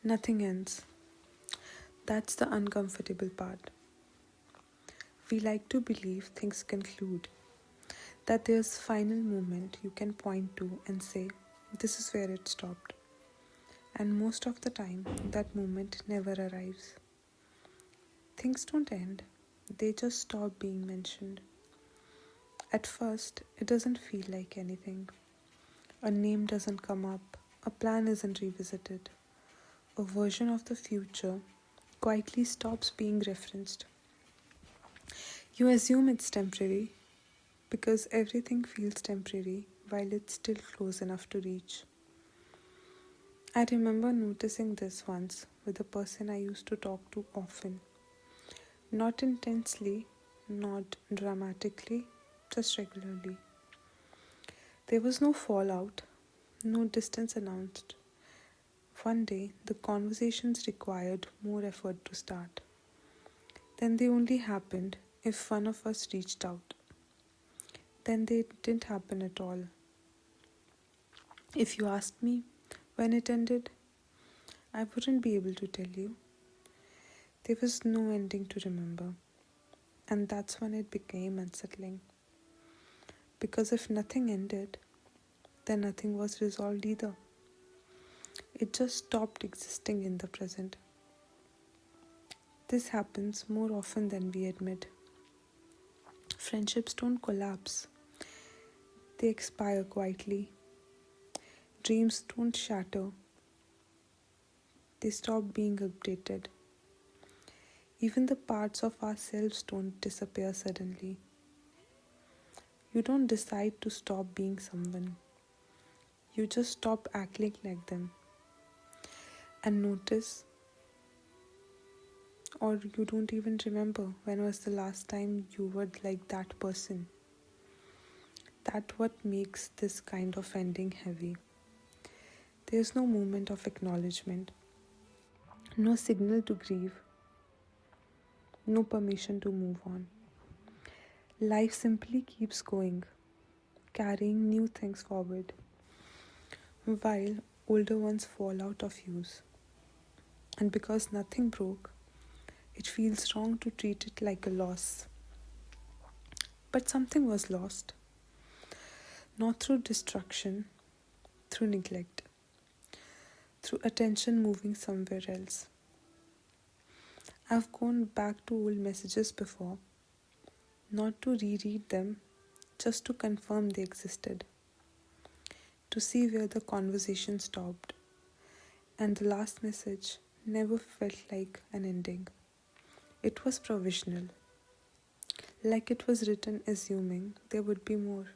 Nothing ends. That's the uncomfortable part. We like to believe things conclude, that there's final moment you can point to and say, this is where it stopped. And most of the time, that moment never arrives. Things don't end, they just stop being mentioned. At first, it doesn't feel like anything. A name doesn't come up, a plan isn't revisited, a version of the future quietly stops being referenced. You assume it's temporary because everything feels temporary while it's still close enough to reach. I remember noticing this once with a person I used to talk to often. Not intensely, not dramatically, just regularly. There was no fallout, no distance announced. One day, the conversations required more effort to start. Then they only happened if one of us reached out. Then they didn't happen at all. If you asked me when it ended, I wouldn't be able to tell you. There was no ending to remember. And that's when it became unsettling. Because if nothing ended, then nothing was resolved either. It just stopped existing in the present. This happens more often than we admit. Friendships don't collapse, they expire quietly. Dreams don't shatter, they stop being updated. Even the parts of ourselves don't disappear suddenly. You don't decide to stop being someone, you just stop acting like them. And notice, or you don't even remember when was the last time you were like that person. That's what makes this kind of ending heavy. There's no moment of acknowledgement, no signal to grieve, no permission to move on. Life simply keeps going, carrying new things forward, while older ones fall out of use. And because nothing broke, it feels wrong to treat it like a loss. But something was lost, not through destruction, through neglect, through attention moving somewhere else. I've gone back to old messages before, not to reread them, just to confirm they existed, to see where the conversation stopped. And the last message never felt like an ending. It was provisional, like it was written assuming there would be more.